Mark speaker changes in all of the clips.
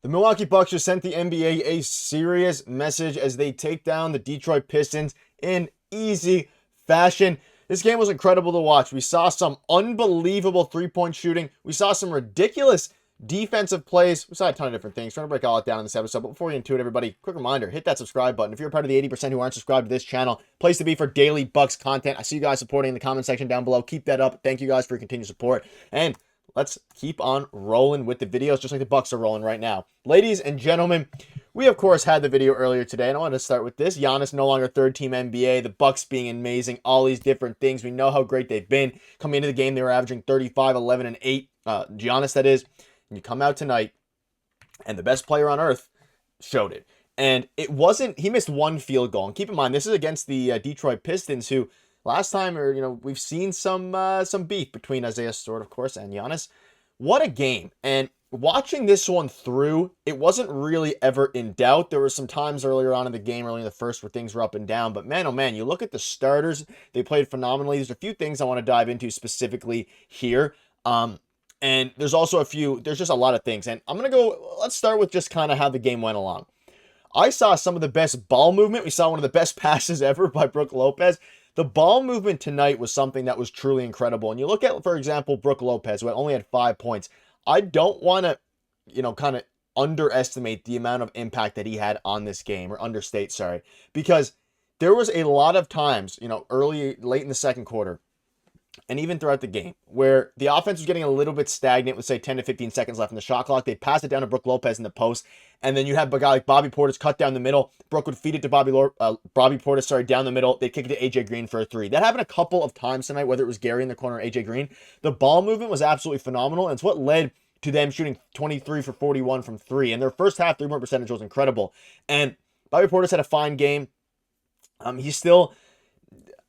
Speaker 1: The Milwaukee Bucks just sent the NBA a serious message as they take down the Detroit Pistons in easy fashion. This game was incredible to watch. We saw some unbelievable three-point shooting. We saw some ridiculous defensive plays. We saw a ton of different things. Trying to break all it down in this episode. But before we get into it, everybody, quick reminder, hit that subscribe button. If you're a part of the 80% who aren't subscribed to this channel, place to be for daily Bucks content. I see you guys supporting in the comment section down below. Keep that up. Thank you guys for your continued support. And let's keep on rolling with the videos just like the Bucks are rolling right now. Ladies and gentlemen, we of course had the video earlier today, and I wanted to start with this. Giannis no longer third-team NBA, the Bucks being amazing, all these different things. We know how great they've been. Coming into the game, they were averaging 35, 11, and 8. Giannis, that is. And you come out tonight, and the best player on earth showed it. And it wasn't, he missed one field goal. And keep in mind, this is against the Detroit Pistons, who last time, we've seen some beef between Isaiah Stewart, of course, and Giannis. What a game. And watching this one through, it wasn't really ever in doubt. There were some times earlier on in the game, early in the first, where things were up and down. But man, oh man, you look at the starters, they played phenomenally. There's a few things I want to dive into specifically here. And there's also there's just a lot of things. And let's start with just kind of how the game went along. I saw some of the best ball movement. We saw one of the best passes ever by Brook Lopez. The ball movement tonight was something that was truly incredible. And you look at, for example, Brook Lopez, who only had 5 points. I don't want to, kind of underestimate the amount of impact that he had on this game, or understate, sorry. Because there was a lot of times, late in the second quarter, and even throughout the game, where the offense was getting a little bit stagnant with, say, 10 to 15 seconds left in the shot clock. They'd pass it down to Brook Lopez in the post, and then you'd have a guy like Bobby Portis cut down the middle. Brook would feed it to Bobby Portis, down the middle. They'd kick it to AJ Green for a three. That happened a couple of times tonight, whether it was Gary in the corner or AJ Green. The ball movement was absolutely phenomenal, and it's what led to them shooting 23 for 41 from three. And their first half three-point percentage was incredible. And Bobby Portis had a fine game. I'm still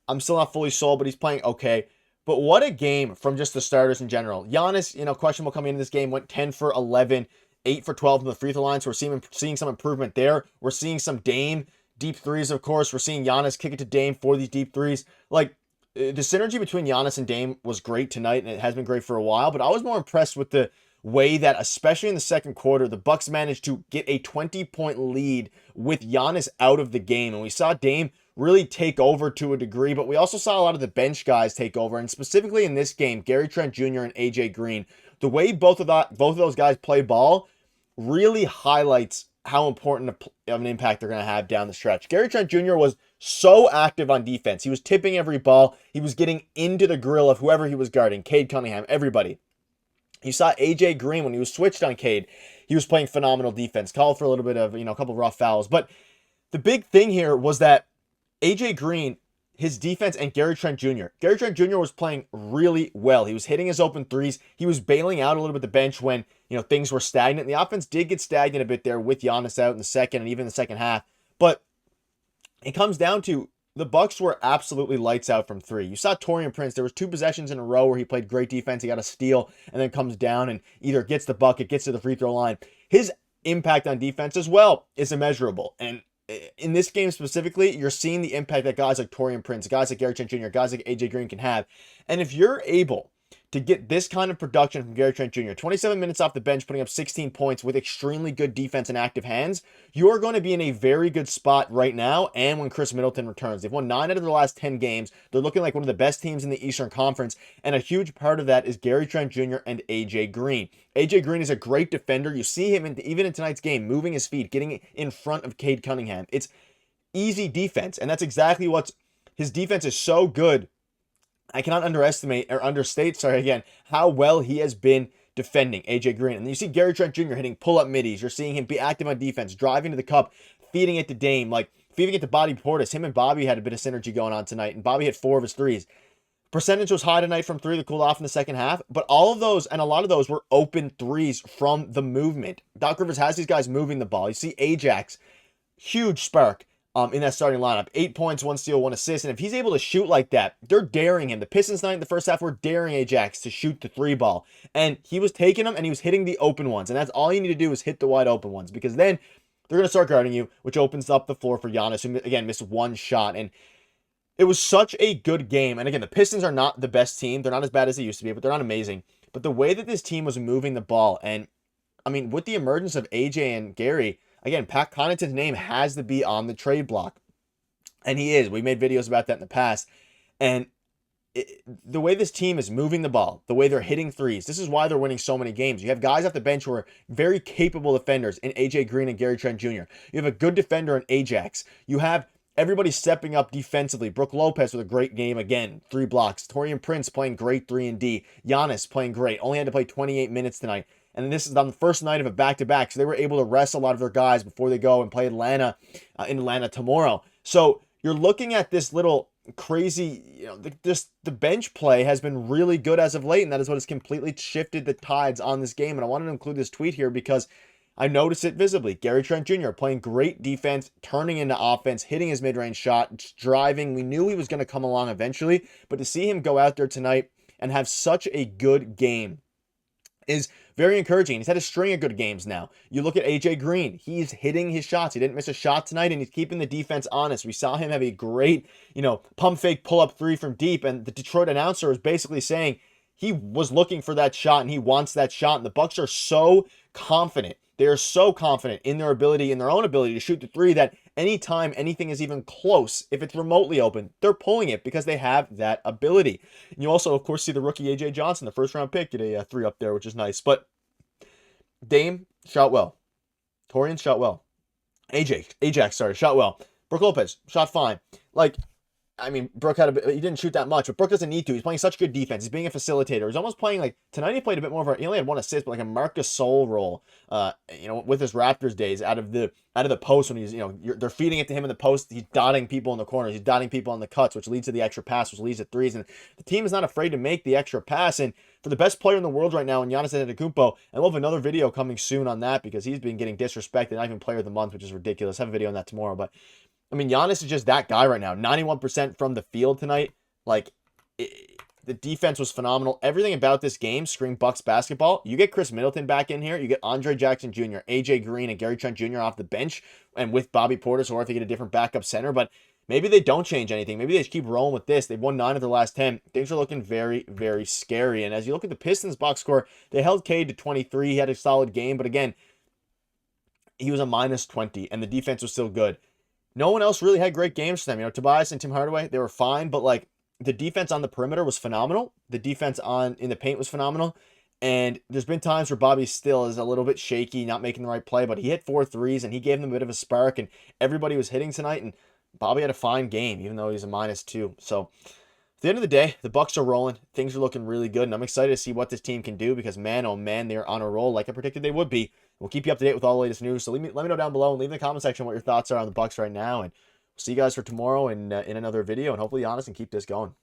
Speaker 1: not fully sold, but he's playing okay. But what a game from just the starters in general. Giannis, questionable coming into this game, went 10 for 11, 8 for 12 from the free throw line. So we're seeing some improvement there. We're seeing some Dame deep threes, of course. We're seeing Giannis kick it to Dame for these deep threes. Like, the synergy between Giannis and Dame was great tonight, and it has been great for a while. But I was more impressed with the way that, especially in the second quarter, the Bucks managed to get a 20-point lead with Giannis out of the game. And we saw Dame really take over to a degree, but we also saw a lot of the bench guys take over, and specifically in this game, Gary Trent Jr. and AJ Green. The way both of those guys play ball really highlights how important of an impact they're going to have down the stretch. Gary Trent Jr. was so active on defense. He was tipping every ball. He was getting into the grill of whoever he was guarding, Cade Cunningham, everybody. You saw AJ Green, when he was switched on Cade, he was playing phenomenal defense, called for a little bit of, a couple of rough fouls. But the big thing here was that AJ Green, his defense, and Gary Trent Jr. Gary Trent Jr. was playing really well. He was hitting his open threes. He was bailing out a little bit the bench when, things were stagnant. The offense did get stagnant a bit there with Giannis out in the second and even the second half. But it comes down to the Bucks were absolutely lights out from three. You saw Taurean Prince. There was 2 possessions in a row where he played great defense. He got a steal and then comes down and either gets the bucket, gets to the free throw line. His impact on defense as well is immeasurable. And in this game specifically, you're seeing the impact that guys like Taurean Prince, guys like Gary Trent Jr., guys like AJ Green can have. And if you're able to get this kind of production from Gary Trent Jr., 27 minutes off the bench, putting up 16 points with extremely good defense and active hands, you are going to be in a very good spot right now and when Chris Middleton returns. They've won 9 out of the last 10 games. They're looking like one of the best teams in the Eastern Conference, and a huge part of that is Gary Trent Jr. and AJ Green. AJ Green is a great defender. You see him even in tonight's game, moving his feet, getting in front of Cade Cunningham. It's easy defense, and that's exactly his defense is so good. I cannot understate how well he has been defending AJ Green. And you see Gary Trent Jr. hitting pull-up middies. You're seeing him be active on defense, driving to the cup, feeding it to Dame, feeding it to Bobby Portis. Him and Bobby had a bit of synergy going on tonight, and Bobby hit 4 of his threes. Percentage was high tonight from three that cooled off in the second half, but all of those and a lot of those were open threes from the movement. Doc Rivers has these guys moving the ball. You see Ajax, huge spark. In that starting lineup, 8 points, 1 steal, 1 assist. And if he's able to shoot like that, they're daring him. The Pistons tonight in the first half were daring Ajax to shoot the 3 ball. And he was taking them and he was hitting the open ones. And that's all you need to do is hit the wide open ones, because then they're going to start guarding you, which opens up the floor for Giannis, who again missed 1 shot. And it was such a good game. And again, the Pistons are not the best team. They're not as bad as they used to be, but they're not amazing. But the way that this team was moving the ball, and I mean, with the emergence of AJ and Gary, again, Pat Connaughton's name has to be on the trade block. And he is. We made videos about that in the past. And the way this team is moving the ball, the way they're hitting threes, this is why they're winning so many games. You have guys off the bench who are very capable defenders in AJ Green and Gary Trent Jr. You have a good defender in Ajax. You have everybody stepping up defensively. Brook Lopez with a great game again, 3 blocks. Taurean Prince playing great 3 and D. Giannis playing great. Only had to play 28 minutes tonight. And this is on the first night of a back-to-back, so they were able to rest a lot of their guys before they go and play Atlanta in Atlanta tomorrow. So you're looking at this little crazy, the bench play has been really good as of late, and that is what has completely shifted the tides on this game. And I wanted to include this tweet here because I noticed it visibly. Gary Trent Jr. playing great defense, turning into offense, hitting his mid-range shot, driving. We knew he was going to come along eventually, but to see him go out there tonight and have such a good game is very encouraging. He's had a string of good games now. You look at AJ Green. He's hitting his shots. He didn't miss a shot tonight, and he's keeping the defense honest. We saw him have a great, pump fake pull-up 3 from deep, and the Detroit announcer was basically saying he was looking for that shot, and he wants that shot, and the Bucks are so confident. They are so confident in their ability, in their own ability to shoot the 3 that anytime anything is even close, if it's remotely open, they're pulling it because they have that ability. And you also, of course, see the rookie A.J. Johnson, the first-round pick, get a 3 up there, which is nice. But Dame shot well. Taurean shot well. Ajax, shot well. Brook Lopez shot fine. Brook he didn't shoot that much, but Brook doesn't need to. He's playing such good defense. He's being a facilitator. He's almost playing tonight he played a bit more of he only had 1 assist, but like a Marc Gasol role, with his Raptors days out of the post when he's, they're feeding it to him in the post. He's dotting people in the corners. He's dotting people on the cuts, which leads to the extra pass, which leads to threes. And the team is not afraid to make the extra pass. And for the best player in the world right now, in Giannis Antetokounmpo, and we'll have another video coming soon on that because he's been getting disrespected, not even player of the month, which is ridiculous. I have a video on that tomorrow, but Giannis is just that guy right now. 91% from the field tonight. The defense was phenomenal. Everything about this game screamed Bucks basketball. You get Chris Middleton back in here. You get Andre Jackson Jr., AJ Green, and Gary Trent Jr. off the bench, and with Bobby Portis, or if they get a different backup center. But maybe they don't change anything. Maybe they just keep rolling with this. They've won 9 of their last 10. Things are looking very, very scary. And as you look at the Pistons box score, they held Cade to 23. He had a solid game, but again, he was a -20, and the defense was still good. No one else really had great games for them. Tobias and Tim Hardaway, they were fine, but the defense on the perimeter was phenomenal. The defense in the paint was phenomenal. And there's been times where Bobby still is a little bit shaky, not making the right play, but he hit 4 threes and he gave them a bit of a spark, and everybody was hitting tonight, and Bobby had a fine game, even though he's a -2. So at the end of the day, the Bucks are rolling. Things are looking really good, and I'm excited to see what this team can do because, man, oh man, they're on a roll like I predicted they would be. We'll keep you up to date with all the latest news. So let me know down below and leave in the comment section what your thoughts are on the Bucks right now. And we'll see you guys for tomorrow in another video. And hopefully Giannis can keep this going.